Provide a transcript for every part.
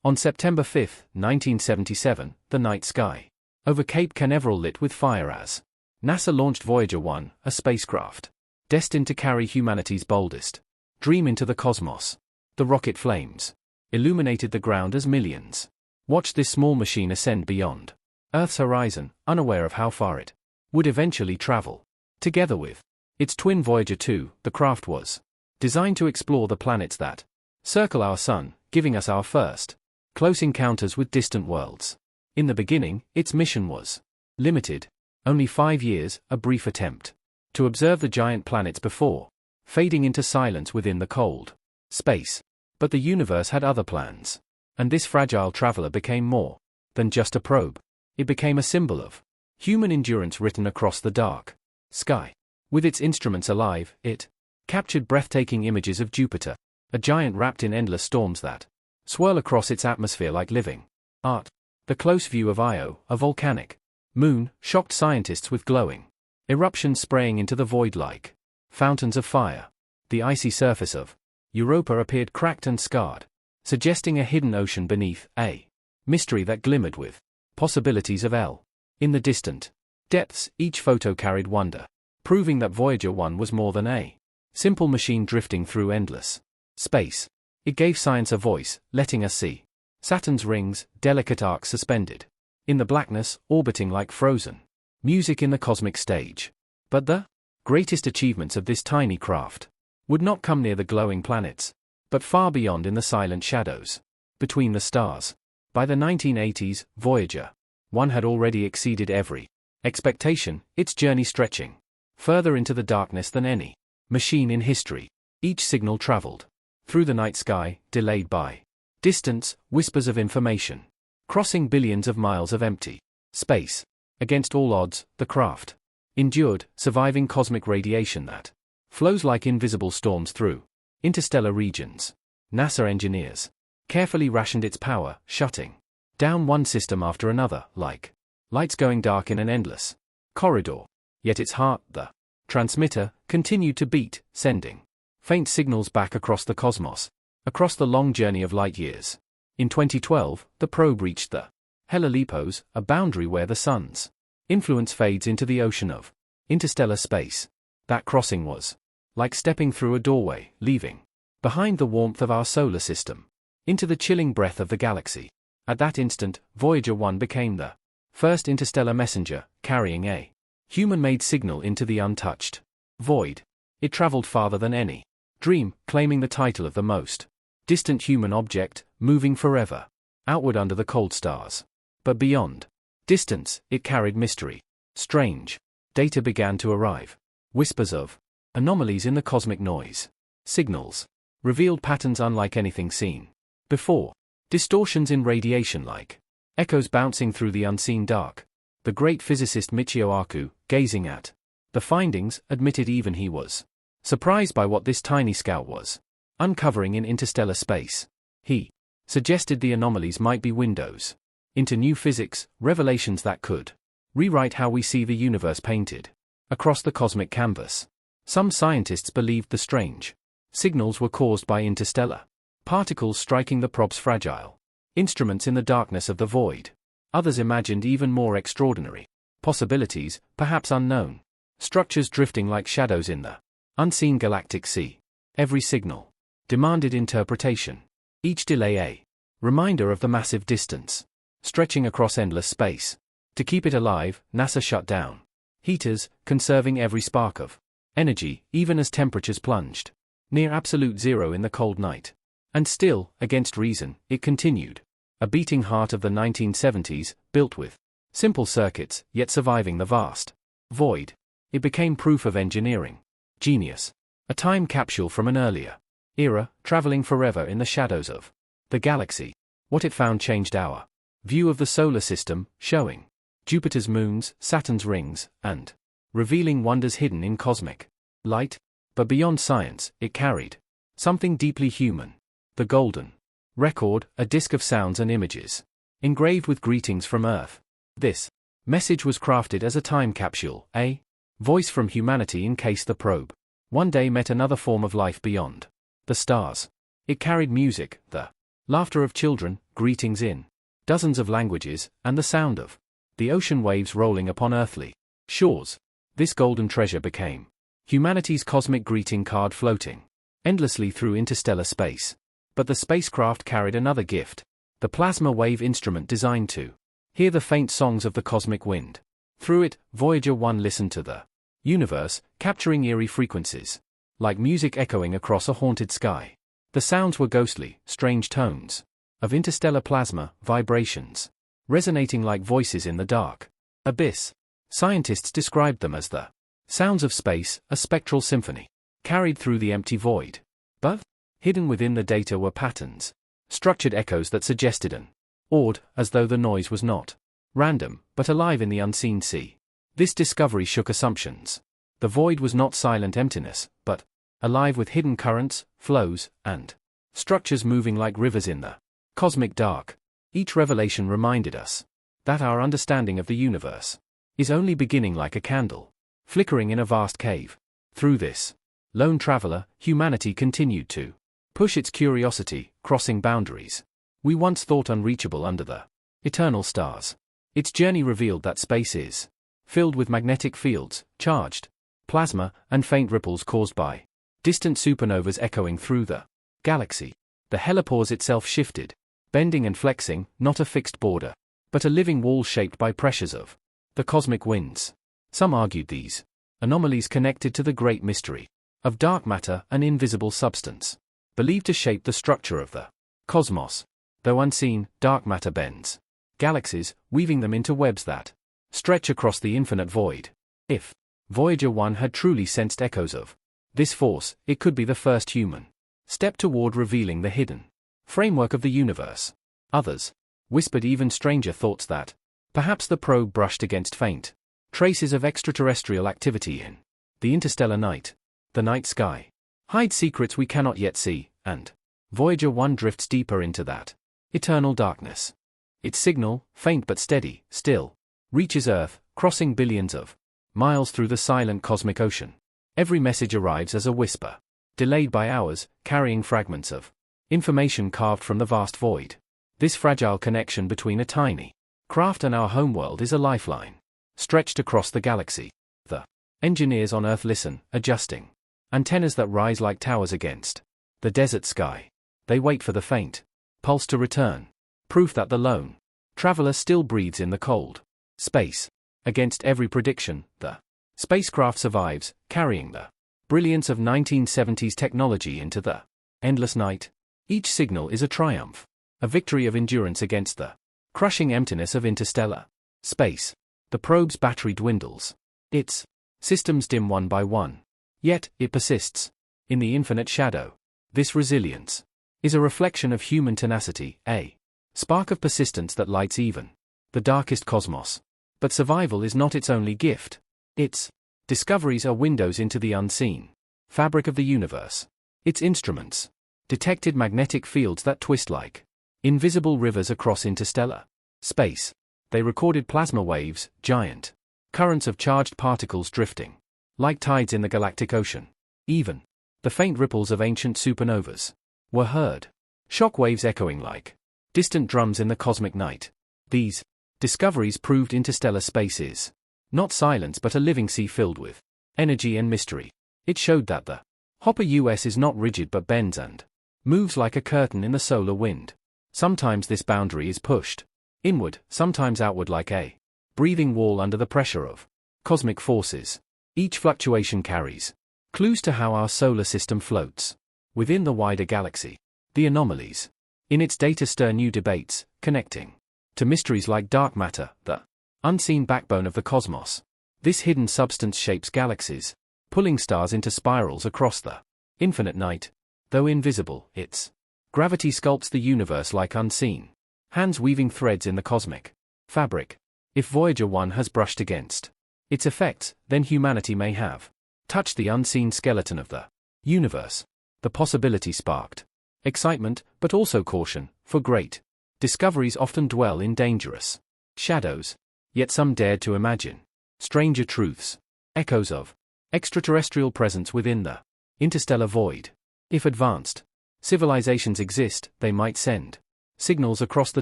On September 5, 1977, the night sky over Cape Canaveral lit with fire as NASA launched Voyager 1, a spacecraft destined to carry humanity's boldest dream into the cosmos. The rocket flames illuminated the ground as millions watched this small machine ascend beyond Earth's horizon, unaware of how far it would eventually travel. Together with its twin Voyager 2, the craft was designed to explore the planets that circle our sun, giving us our first close encounters with distant worlds. In the beginning, its mission was limited. Only 5 years, a brief attempt to observe the giant planets before fading into silence within the cold space. But the universe had other plans. And this fragile traveler became more than just a probe. It became a symbol of human endurance written across the dark sky. With its instruments alive, it captured breathtaking images of Jupiter, a giant wrapped in endless storms that swirl across its atmosphere like living art. The close view of Io, a volcanic moon, shocked scientists with glowing eruptions spraying into the void like fountains of fire. The icy surface of Europa appeared cracked and scarred, suggesting a hidden ocean beneath, a mystery that glimmered with possibilities of L. In the distant depths, each photo carried wonder, proving that Voyager 1 was more than a simple machine drifting through endless space. It gave science a voice, letting us see Saturn's rings, delicate arcs suspended in the blackness, orbiting like frozen music in the cosmic stage. But the greatest achievements of this tiny craft would not come near the glowing planets, but far beyond in the silent shadows between the stars. By the 1980s, Voyager 1 had already exceeded every expectation, its journey stretching further into the darkness than any machine in history. Each signal traveled through the night sky, delayed by distance, whispers of information, crossing billions of miles of empty space. Against all odds, the craft endured, surviving cosmic radiation that flows like invisible storms through interstellar regions. NASA engineers carefully rationed its power, shutting down one system after another, like lights going dark in an endless corridor. Yet its heart, the transmitter, continued to beat, sending faint signals back across the cosmos, across the long journey of light years. In 2012, the probe reached the heliolepos, a boundary where the sun's influence fades into the ocean of interstellar space. That crossing was like stepping through a doorway, leaving behind the warmth of our solar system into the chilling breath of the galaxy. At that instant, Voyager 1 became the first interstellar messenger, carrying a human-made signal into the untouched void. It traveled farther than any dream, claiming the title of the most distant human object, moving forever outward under the cold stars. But beyond distance, it carried mystery. Strange data began to arrive. Whispers of anomalies in the cosmic noise signals revealed patterns unlike anything seen before. Distortions in radiation like echoes bouncing through the unseen dark. The great physicist Michio Kaku, gazing at the findings, admitted even he was surprised by what this tiny scout was uncovering in interstellar space. He suggested the anomalies might be windows into new physics, revelations that could rewrite how we see the universe painted across the cosmic canvas. Some scientists believed the strange signals were caused by interstellar particles striking the probe's fragile instruments in the darkness of the void. Others imagined even more extraordinary possibilities, perhaps unknown structures drifting like shadows in the unseen galactic sea. Every signal demanded interpretation, each delay a reminder of the massive distance stretching across endless space. To keep it alive, NASA shut down heaters, conserving every spark of energy, even as temperatures plunged near absolute zero in the cold night. And still, against reason, it continued. A beating heart of the 1970s, built with simple circuits, yet surviving the vast void. It became proof of engineering genius. A time capsule from an earlier era, traveling forever in the shadows of the galaxy. What it found changed our view of the solar system, showing Jupiter's moons, Saturn's rings, and revealing wonders hidden in cosmic light. But beyond science, it carried something deeply human. The golden record, a disk of sounds and images, engraved with greetings from Earth. This message was crafted as a time capsule, a voice from humanity in case the probe one day met another form of life beyond the stars. It carried music, the Laughter of children, greetings in dozens of languages, and the sound of the ocean waves rolling upon earthly shores. This golden treasure became humanity's cosmic greeting card, floating endlessly through interstellar space. But the spacecraft carried another gift, the plasma wave instrument designed to hear the faint songs of the cosmic wind. Through it, Voyager 1 listened to the universe, capturing eerie frequencies, like music echoing across a haunted sky. The sounds were ghostly, strange tones of interstellar plasma, vibrations resonating like voices in the dark abyss. Scientists described them as the sounds of space, a spectral symphony carried through the empty void. But hidden within the data were patterns, structured echoes that suggested an odd, as though the noise was not random, but alive in the unseen sea. This discovery shook assumptions. The void was not silent emptiness, but alive with hidden currents, flows, and structures moving like rivers in the cosmic dark. Each revelation reminded us that our understanding of the universe is only beginning, like a candle flickering in a vast cave. Through this lone traveler, humanity continued to push its curiosity, crossing boundaries we once thought unreachable under the eternal stars. Its journey revealed that space is filled with magnetic fields, charged plasma, and faint ripples caused by distant supernovas echoing through the galaxy. The helipause itself shifted, bending and flexing, not a fixed border, but a living wall shaped by pressures of the cosmic winds. Some argued these anomalies connected to the great mystery of dark matter, an invisible substance believed to shape the structure of the cosmos. Though unseen, dark matter bends galaxies, weaving them into webs that stretch across the infinite void. If Voyager 1 had truly sensed echoes of this force, it could be the first human step toward revealing the hidden framework of the universe. Others whispered even stranger thoughts, that perhaps the probe brushed against faint traces of extraterrestrial activity in the interstellar night. The night sky hides secrets we cannot yet see, and Voyager 1 drifts deeper into that eternal darkness. Its signal, faint but steady, still reaches Earth, crossing billions of miles through the silent cosmic ocean. Every message arrives as a whisper, delayed by hours, carrying fragments of information carved from the vast void. This fragile connection between a tiny craft and our homeworld is a lifeline, stretched across the galaxy. The engineers on Earth listen, adjusting antennas that rise like towers against the desert sky. They wait for the faint pulse to return, proof that the lone traveler still breathes in the cold space. Against every prediction, the spacecraft survives, carrying the brilliance of 1970s technology into the endless night. Each signal is a triumph, a victory of endurance against the crushing emptiness of interstellar space. The probe's battery dwindles, its systems dim one by one. Yet, it persists in the infinite shadow. This resilience is a reflection of human tenacity, a spark of persistence that lights even the darkest cosmos. But survival is not its only gift. Its discoveries are windows into the unseen fabric of the universe. Its instruments detected magnetic fields that twist like invisible rivers across interstellar space. They recorded plasma waves, giant currents of charged particles drifting like tides in the galactic ocean. Even the faint ripples of ancient supernovas were heard, shock waves echoing like distant drums in the cosmic night. These discoveries proved interstellar space is not silence but a living sea filled with energy and mystery. It showed that the Hopper US is not rigid but bends and moves like a curtain in the solar wind. Sometimes this boundary is pushed inward, sometimes outward, like a breathing wall under the pressure of cosmic forces. Each fluctuation carries clues to how our solar system floats within the wider galaxy. The anomalies in its data stir new debates, connecting to mysteries like dark matter, the unseen backbone of the cosmos. This hidden substance shapes galaxies, pulling stars into spirals across the infinite night. Though invisible, its gravity sculpts the universe like unseen hands weaving threads in the cosmic fabric. If Voyager 1 has brushed against its effects, then humanity may have touched the unseen skeleton of the universe. The possibility sparked excitement, but also caution, for great discoveries often dwell in dangerous shadows. Yet some dared to imagine stranger truths, echoes of extraterrestrial presence within the interstellar void. If advanced civilizations exist, they might send signals across the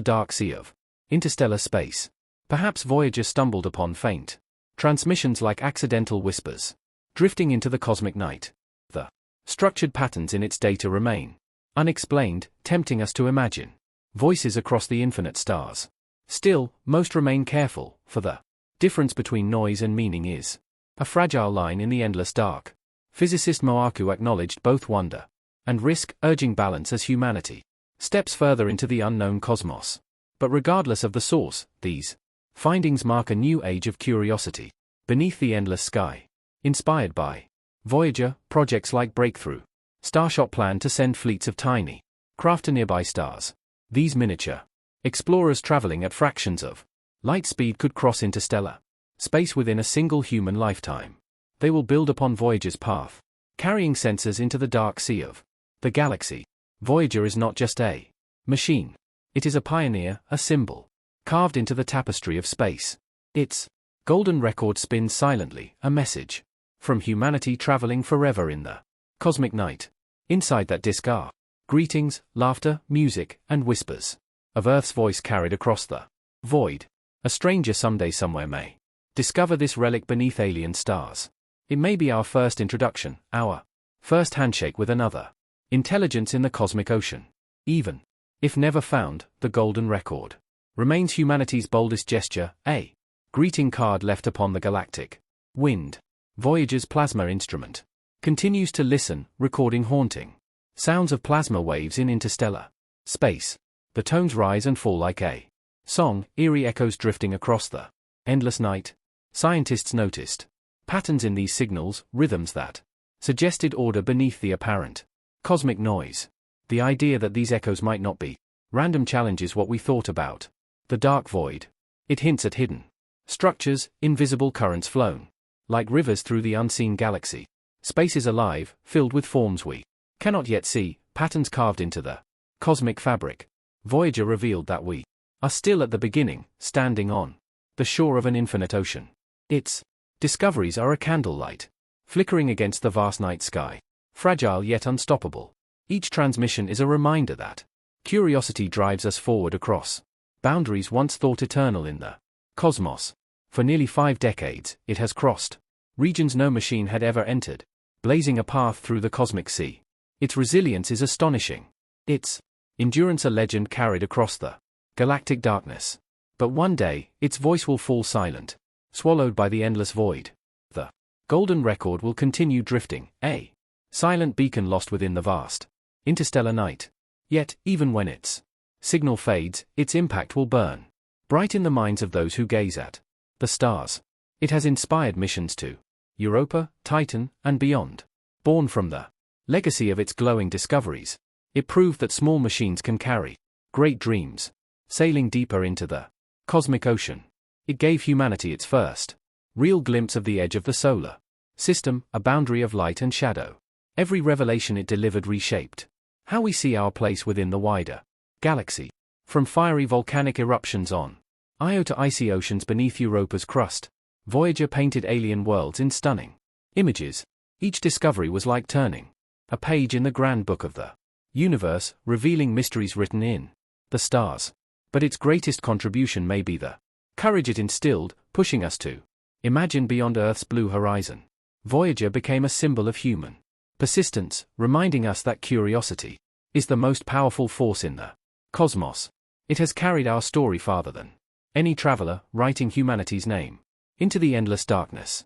dark sea of interstellar space. Perhaps Voyager stumbled upon faint transmissions like accidental whispers, drifting into the cosmic night. The structured patterns in its data remain unexplained, tempting us to imagine voices across the infinite stars. Still, most remain careful, for the difference between noise and meaning is a fragile line in the endless dark. Physicist Moaku acknowledged both wonder and risk, urging balance as humanity steps further into the unknown cosmos. But regardless of the source, these findings mark a new age of curiosity beneath the endless sky. Inspired by Voyager, projects like Breakthrough Starshot plan to send fleets of tiny craft to nearby stars. These miniature explorers traveling at fractions of light speed could cross interstellar space within a single human lifetime. They will build upon Voyager's path, carrying sensors into the dark sea of the galaxy. Voyager is not just a machine. It is a pioneer, a symbol, carved into the tapestry of space. Its golden record spins silently, a message from humanity traveling forever in the cosmic night. Inside that disk are greetings, laughter, music, and whispers of Earth's voice carried across the void. A stranger someday somewhere may discover this relic beneath alien stars. It may be our first introduction, our first handshake with another intelligence in the cosmic ocean. Even if never found, the golden record remains humanity's boldest gesture, a greeting card left upon the galactic wind. Voyager's plasma instrument continues to listen, recording haunting sounds of plasma waves in interstellar space. The tones rise and fall like a song, eerie echoes drifting across the endless night. Scientists noticed patterns in these signals, rhythms that suggested order beneath the apparent cosmic noise. The idea that these echoes might not be random challenges what we thought about the dark void. It hints at hidden structures, invisible currents flown like rivers through the unseen galaxy. Space is alive, filled with forms we cannot yet see, patterns carved into the cosmic fabric. Voyager revealed that we are still at the beginning, standing on the shore of an infinite ocean. Its discoveries are a candlelight, flickering against the vast night sky, fragile yet unstoppable. Each transmission is a reminder that curiosity drives us forward across boundaries once thought eternal in the cosmos. For nearly 5 decades, it has crossed regions no machine had ever entered, blazing a path through the cosmic sea. Its resilience is astonishing. Its endurance a legend carried across the galactic darkness. But one day, its voice will fall silent, swallowed by the endless void. The golden record will continue drifting, a silent beacon lost within the vast interstellar night. Yet, even when its signal fades, its impact will burn bright in the minds of those who gaze at the stars. It has inspired missions to Europa, Titan, and beyond. Born from the legacy of its glowing discoveries, it proved that small machines can carry great dreams. Sailing deeper into the cosmic ocean, it gave humanity its first real glimpse of the edge of the solar system, a boundary of light and shadow. Every revelation it delivered reshaped how we see our place within the wider galaxy. From fiery volcanic eruptions on Io to icy oceans beneath Europa's crust, Voyager painted alien worlds in stunning images. Each discovery was like turning a page in the grand book of the universe, revealing mysteries written in the stars. But its greatest contribution may be the courage it instilled, pushing us to imagine beyond Earth's blue horizon. Voyager became a symbol of human persistence, reminding us that curiosity is the most powerful force in the cosmos. It has carried our story farther than any traveler, writing humanity's name into the endless darkness.